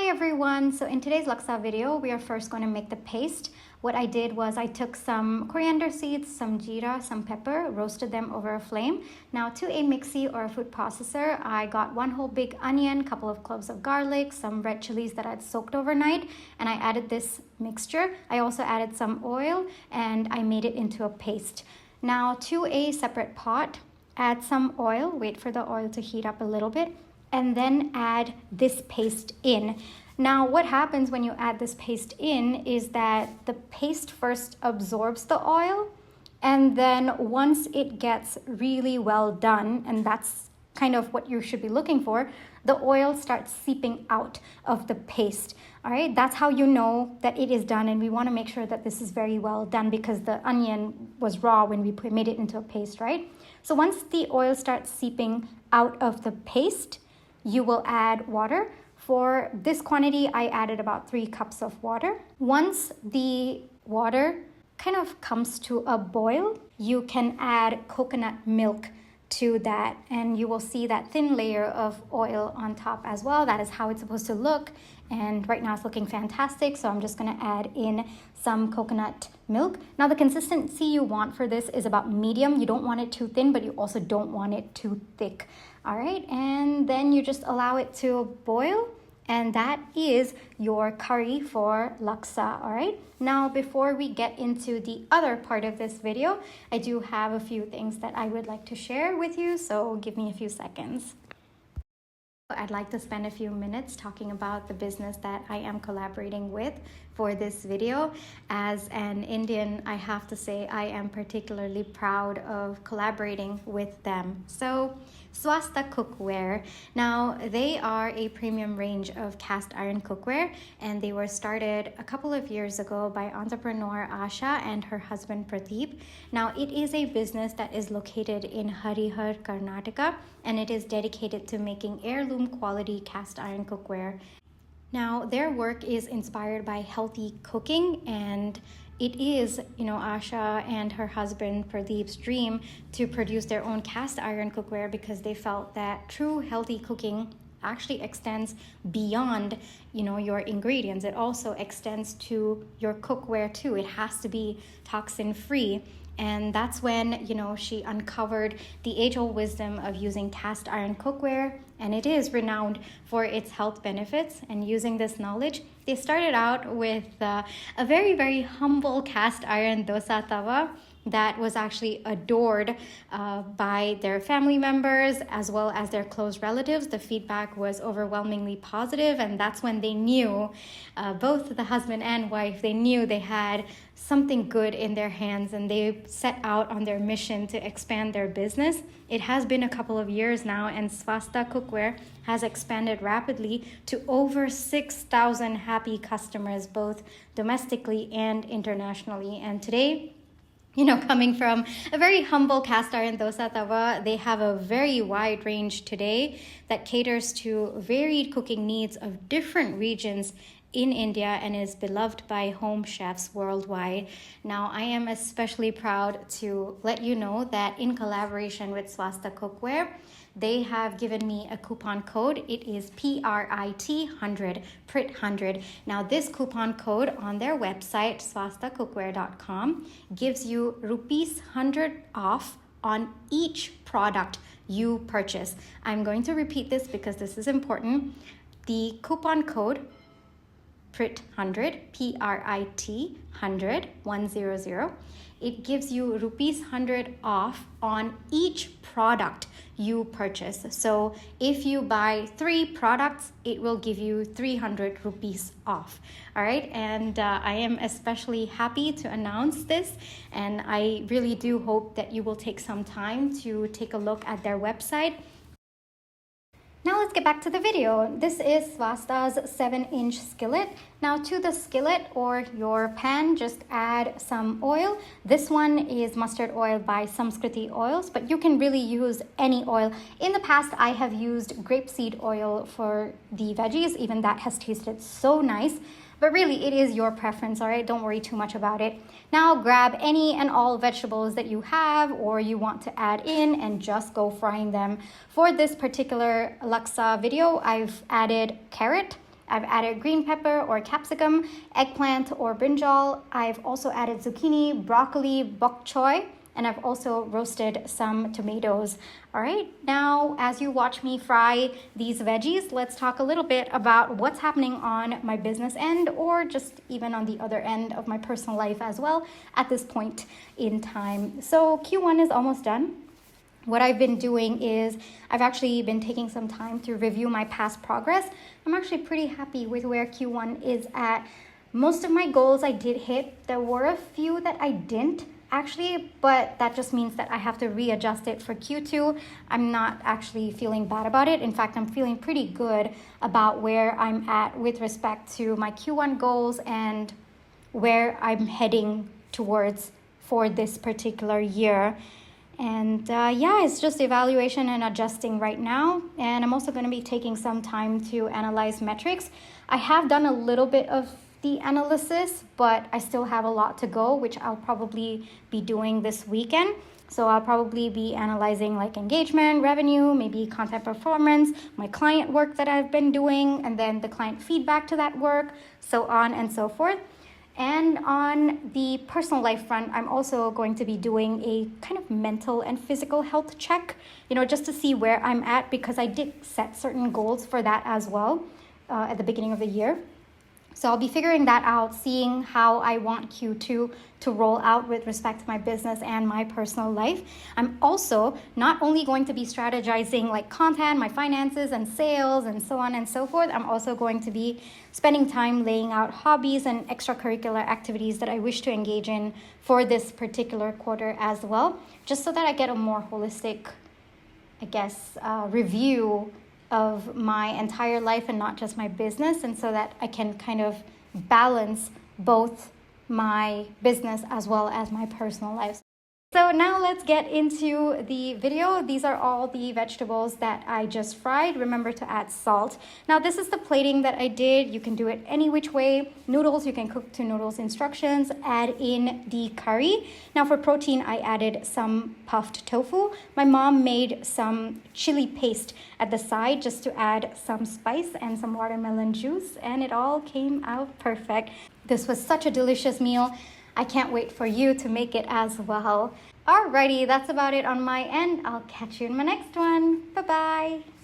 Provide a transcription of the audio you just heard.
Hi everyone, so in today's Laksa video, we are first going to make the paste. What I did was I took some coriander seeds, some jeera, some pepper, roasted them over a flame. Now to a mixie or a food processor, I got one whole big onion, couple of cloves of garlic, some red chilies that I'd soaked overnight, and I added this mixture. I also added some oil and I made it into a paste. Now to a separate pot, add some oil, wait for the oil to heat up a little bit, and then add this paste in. Now what happens when you add this paste in is that the paste first absorbs the oil, and then once it gets really well done, and that's kind of what you should be looking for, the oil starts seeping out of the paste. All right, that's how you know that it is done, and we want to make sure that this is very well done because the onion was raw when we made it into a paste, right? So once the oil starts seeping out of the paste, you will add water. For this quantity, I added about 3 cups of water. Once the water kind of comes to a boil, you can add coconut milk to that, and you will see that thin layer of oil on top as well. That is how it's supposed to look, and right now it's looking fantastic, so I'm just going to add in some coconut milk. Now the consistency you want for this is about medium. You don't want it too thin, but you also don't want it too thick. All right, and then you just allow it to boil, and that is your curry for laksa. All right, now before we get into the other part of this video, I do have a few things that I would like to share with you, so give me a few seconds. I'd like to spend a few minutes talking about the business that I am collaborating with for this video. As an Indian, I have to say I am particularly proud of collaborating with them. So Swasta Cookware. Now, they are a premium range of cast iron cookware, and they were started a couple of years ago by entrepreneur Asha and her husband Prithvi. Now, it is a business that is located in Harihar, Karnataka, and it is dedicated to making heirloom quality cast iron cookware. Now, their work is inspired by healthy cooking, and it is, Asha and her husband Pradeep's dream to produce their own cast iron cookware because they felt that true healthy cooking actually extends beyond, your ingredients. It also extends to your cookware too. It has to be toxin free. And that's when, she uncovered the age-old wisdom of using cast iron cookware, and it is renowned for its health benefits. And using this knowledge, they started out with a very, very humble cast iron dosa tawa that was actually adored by their family members as well as their close relatives. The feedback was overwhelmingly positive, and that's when they knew, both the husband and wife, they knew they had something good in their hands, and they set out on their mission to expand their business. It has been a couple of years now, and Swasta Cookware has expanded rapidly to over 6,000 happy customers, both domestically and internationally. And today, coming from a very humble cast iron dosa tawa, they have a very wide range today that caters to varied cooking needs of different regions in India and is beloved by home chefs worldwide. Now, I am especially proud to let you know that in collaboration with Swasta Cookware, they have given me a coupon code. It is PRIT100, PRIT100. Now, this coupon code on their website, swastacookware.com, gives you rupees 100 off on each product you purchase. I'm going to repeat this because this is important. The coupon code PRIT100, PRIT 100, it gives you rupees 100 off on each product you purchase. So if you buy 3 products, it will give you 300 rupees off. All right, and I am especially happy to announce this, and I really do hope that you will take some time to take a look at their website. Now let's get back to the video. This is Swasta's 7-inch skillet. Now to the skillet or your pan, just add some oil. This one is mustard oil by Samskriti Oils, but you can really use any oil. In the past, I have used grapeseed oil for the veggies. Even that has tasted so nice. But really, it is your preference, all right? Don't worry too much about it. Now grab any and all vegetables that you have or you want to add in and just go frying them. For this particular laksa video, I've added carrot, I've added green pepper or capsicum, eggplant or brinjal. I've also added zucchini, broccoli, bok choy, and I've also roasted some tomatoes. All right, now as you watch me fry these veggies, let's talk a little bit about what's happening on my business end, or just even on the other end of my personal life as well at this point in time. So Q1 is almost done. What I've been doing is I've actually been taking some time to review my past progress. I'm actually pretty happy with where Q1 is at. Most of my goals I did hit. There were a few that I didn't actually, but that just means that I have to readjust it for Q2. I'm not actually feeling bad about it. In fact, I'm feeling pretty good about where I'm at with respect to my Q1 goals and where I'm heading towards for this particular year. And yeah, it's just evaluation and adjusting right now. And I'm also going to be taking some time to analyze metrics. I have done a little bit of the analysis, but I still have a lot to go, which I'll probably be doing this weekend. So I'll probably be analyzing like engagement, revenue, maybe content performance, my client work that I've been doing, and then the client feedback to that work, so on and so forth. And on the personal life front, I'm also going to be doing a kind of mental and physical health check, just to see where I'm at, because I did set certain goals for that as well at the beginning of the year. So I'll be figuring that out, seeing how I want Q2 to roll out with respect to my business and my personal life. I'm also not only going to be strategizing like content, my finances and sales and so on and so forth. I'm also going to be spending time laying out hobbies and extracurricular activities that I wish to engage in for this particular quarter as well, just so that I get a more holistic, review of my entire life and not just my business, and so that I can kind of balance both my business as well as my personal life. So now let's get into the video. These are all the vegetables that I just fried. Remember to add salt. Now this is the plating that I did. You can do it any which way. Noodles, you can cook to noodles instructions. Add in the curry. Now for protein, I added some puffed tofu. My mom made some chili paste at the side just to add some spice and some watermelon juice, and it all came out perfect. This was such a delicious meal. I can't wait for you to make it as well. Alrighty, that's about it on my end. I'll catch you in my next one. Bye-bye.